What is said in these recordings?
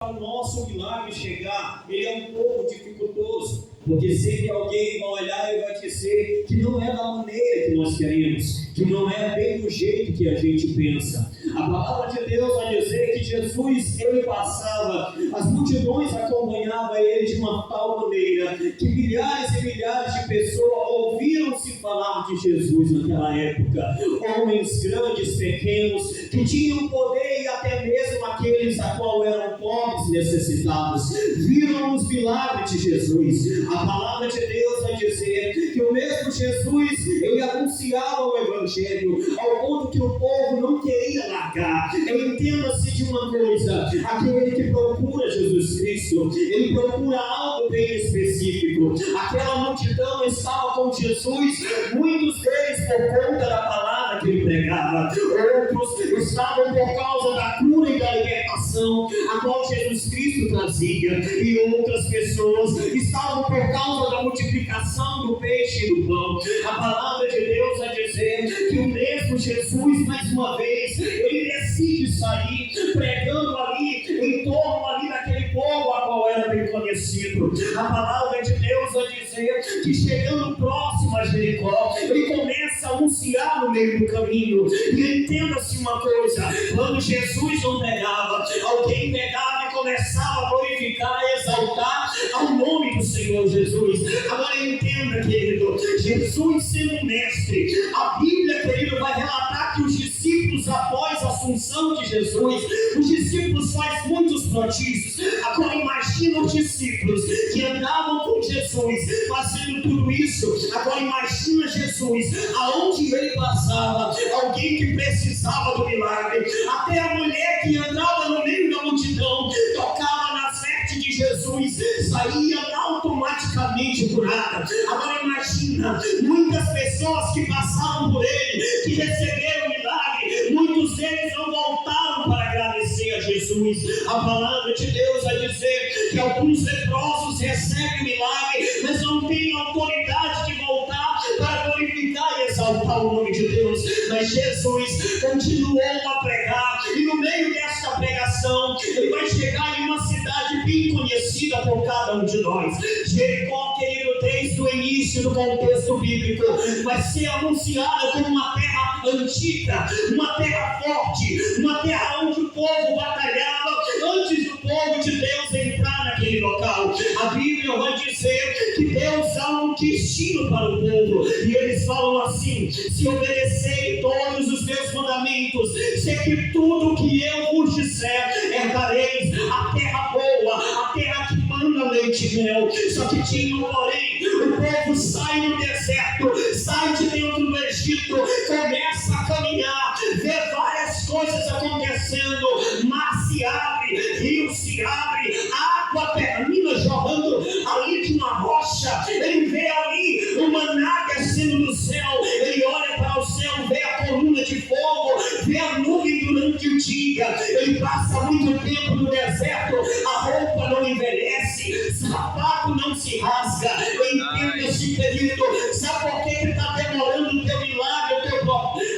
para o nosso milagre chegar, ele é um pouco dificultoso, porque sempre alguém vai olhar e vai dizer que não é da maneira que nós queremos, que não é bem do jeito que a gente pensa. A palavra de Deus vai dizer que Jesus, ele passava, as multidões acompanhavam ele de uma tal maneira que milhares e milhares de pessoas ouviram-se falar de Jesus naquela época. Homens grandes, pequenos, que tinham poder, e até mesmo aqueles a qual eram pobres e necessitados, viram os milagres de Jesus. A palavra de Deus vai dizer que o mesmo Jesus, ele anunciava o Evangelho ao ponto que o povo não queria largar. Entenda-se de uma coisa: aquele que procura Jesus Cristo, ele procura algo bem específico. Aquela multidão estava com Jesus, muitos deles por conta da palavra que ele pregava, outros estavam por causa da cura e da libertação a qual Jesus Cristo trazia, e outras pessoas estavam por causa da multiplicação do peixe e do pão. A palavra de Deus vai dizer que o mesmo Jesus, mais uma vez, ele decide sair pregando ali, em torno ali daquele povo a qual era bem conhecido. A palavra de Deus vai dizer que chegando próximo a Jericó, ele começa a anunciar no meio do caminho. E entenda-se uma coisa: quando Jesus não pregava, alguém pegava e começava a glorificar e exaltar ao nome do Senhor Jesus. Agora entenda, querido, Jesus sendo mestre, a Bíblia, querido, vai relatar que os discípulos, após a assunção de Jesus, os discípulos fazem muitos prodígios. Agora imagina os discípulos que andavam com Jesus fazendo tudo isso. Agora imagina Jesus, aonde ele passava, alguém que precisava do milagre, até a mulher que andava no meio da multidão, tocava nas vestes de Jesus, saía automaticamente curada. Agora imagina muitas pessoas que passaram por ele, que receberam o milagre, muitos deles não voltaram para agradecer a Jesus. A palavra de Deus vai dizer que alguns leprosos recebem o milagre, mas não têm autoridade de voltar para glorificar e exaltar o nome de Deus. Mas Jesus continuou a pregar, e no meio desta pregação ele vai chegar em uma cidade bem conhecida por cada um de nós. Jericó, querido, desde o início do contexto bíblico, vai ser anunciada como uma terra antiga, uma terra forte, uma terra onde o povo batalhava antes do povo de Deus entrar naquele local. A Bíblia vai dizer que Deus dá um destino para o povo, e eles falam assim: se obedecerem todos os meus mandamentos, sei que tudo que eu vos disser, herdareis a terra boa, a terra que manda leite e mel. Só que tinha um porém: o povo sai no deserto, sai de dentro do Egito, começa a caminhar, vê várias coisas acontecendo, mar se abre, rio se abre, água termina jorrando ali de uma rocha, ele vê ali uma nave descendo do céu, ele olha para o céu, vê a coluna de fogo, vê a nuvem durante o dia. Ele passa muito tempo no deserto, a roupa não envelhece, sapato não se rasga. Entenda-se, querido, sabe por que está demorando o teu milagre,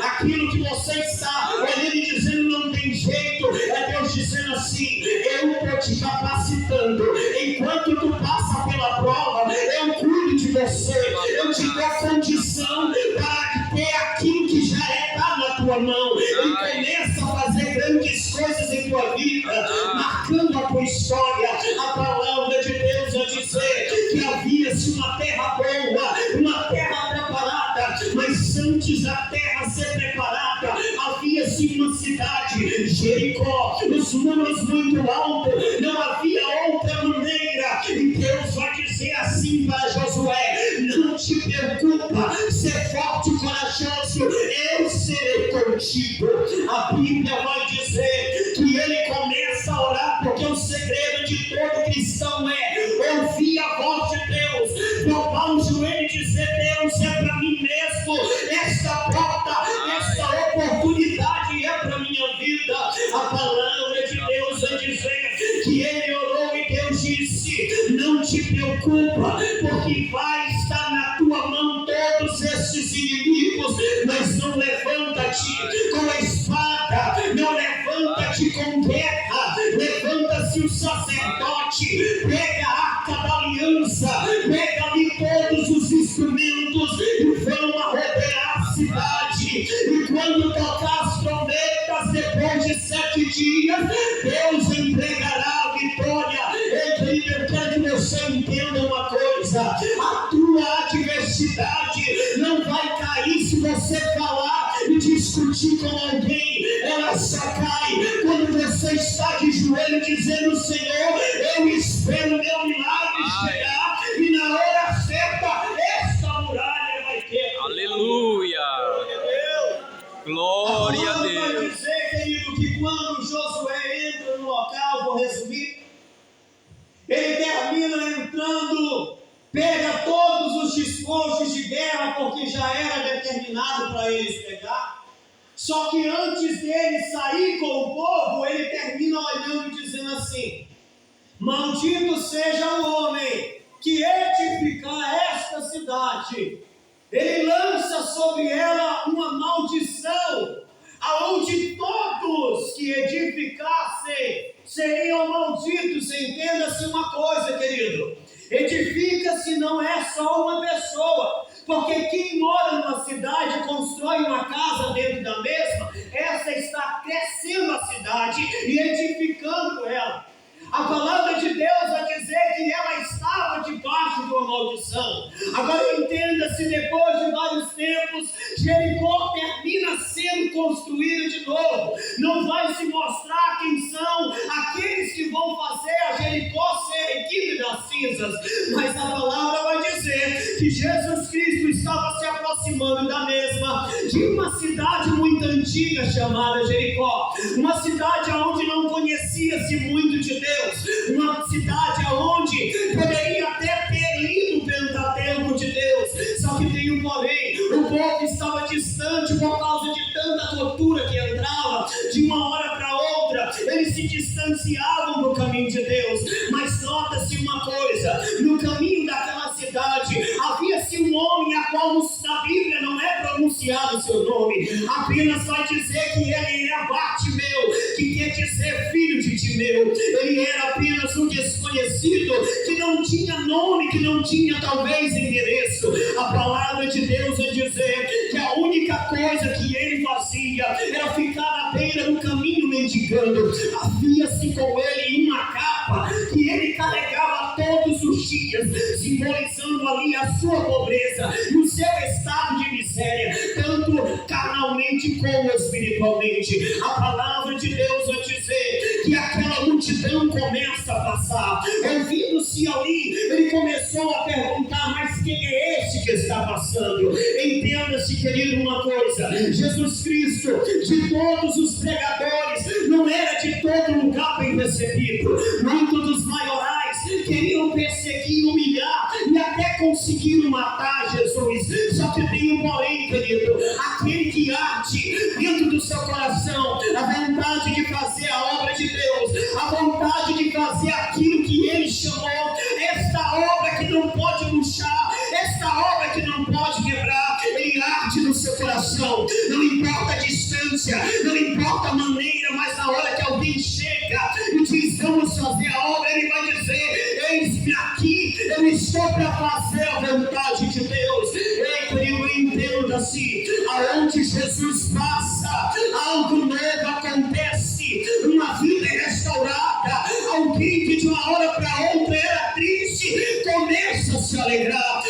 aquilo que você está olhando e dizendo não tem jeito? É Deus dizendo assim: eu estou te capacitando, enquanto tu passa pela prova, eu cuido de você, eu te dou condição para ter aquilo que já está na tua mão. Ele começa a fazer grandes coisas em tua vida, marcando a tua história. A palavra de Deus vai dizer que havia-se uma terra boa, uma terra preparada, mas antes da terra ser preparada, havia-se uma cidade, Jericó, os muros muito altos, não havia outra maneira. E Deus vai dizer assim para Josué: não te preocupa, ser forte e corajoso, eu serei contigo. A Bíblia vai dizer que ele começa a orar, porque o segredo de todo cristão é ouvir a voz de Deus, dobrar o joelho e dizer: Deus, é para mim mesmo, esta porta, esta oportunidade é para minha vida. A palavra de Deus vai dizer que ele orou e Deus disse: não te preocupa, porque vai estar na tua mão todos esses inimigos, mas não levanta-te com a espada, não levanta-te com guerra, levanta-se o sacerdote sacerdote, pega a arca da aliança, pega ali todos os instrumentos e vão arrodear a cidade. E quando tocar as trombetas, depois de 7 dias, Deus entregará a vitória. Eu quero que você entenda uma coisa: a tua adversidade não vai cair se você falar e discutir com alguém. Ela só cai quando você está de joelho dizendo: Senhor, eu espero meu milagre chegar, e na hora certa essa muralha vai ter. Aleluia! Glória a Vai Deus! dizer, querido, que quando Josué entra no local, vou resumir, ele termina entrando, pega todos os despojos de guerra, porque já era determinado para eles pegar. Só que antes dele sair com o povo, ele termina olhando e dizendo assim: maldito seja o homem que edificar esta cidade. Ele lança sobre ela uma maldição, aonde todos que edificassem seriam malditos. Entenda-se uma coisa, querido: edifica-se não é só uma pessoa, porque quem mora numa cidade constrói uma casa dentro da mesma, essa está crescendo a cidade e edificando ela. A palavra de Deus vai dizer que ela estava debaixo de uma maldição. Agora entenda-se, depois de vários tempos, Jericó termina sendo construída de novo. Não vai se mostrar quem são aqueles que vão fazer a Jericó ser erguida das cinzas, mas a palavra vai dizer que Jesus Cristo estava se aproximando da mesma, de uma cidade muito antiga chamada Jericó, uma cidade onde não conhecia-se muito de Deus, uma cidade onde poderia até ter lido o Pentateuco de Deus. Só que tem um porém: o povo estava distante por causa de tanta tortura que entrava de uma hora para outra. Eles se distanciavam do caminho de Deus. Mas nota-se uma coisa: no caminho daquela cidade havia-se um homem a qual na Bíblia não é pronunciado o seu nome, apenas vai dizer que ele era Bartimeu, que quer dizer filho de Timeu. Ele era apenas um desconhecido, que não tinha nome, que não tinha talvez endereço. A palavra de Deus vai dizer que a única coisa que ele fazia era ficar na beira do caminho mendigando. Havia-se com ele uma capa que ele carregava todos os dias, simbolizando ali a sua pobreza e o seu estado de miséria, tanto carnalmente como espiritualmente. A palavra de Deus vai dizer que aquela multidão começa a passar. Ouvindo-se ali, ele começou a perguntar: mas quem é este que está passando? Entenda-se, querido, uma coisa: Jesus Cristo, de todos os pregadores, não era de todo lugar bem recebido. Muitos dos maiorais queriam perseguir, humilhar e até conseguiram matar Jesus. Só que tem um porém, querido: aquele que arde dentro do seu coração a vontade de fazer a obra de Deus, a vontade de fazer aquilo que ele chamou, esta obra que não pode murchar, esta obra que não pode quebrar, ele arde no seu coração. Não importa a distância, não importa a maneira, mas na hora que alguém chega e diz: vamos fazer a obra, ele vai dizer: eis-me aqui, eu estou para fazer a vontade de Deus. Ei, querido, entenda-se: aonde Jesus passa, algo novo acontece, uma vida é restaurada. Alguém que de uma hora para outra era triste começa a se alegrar.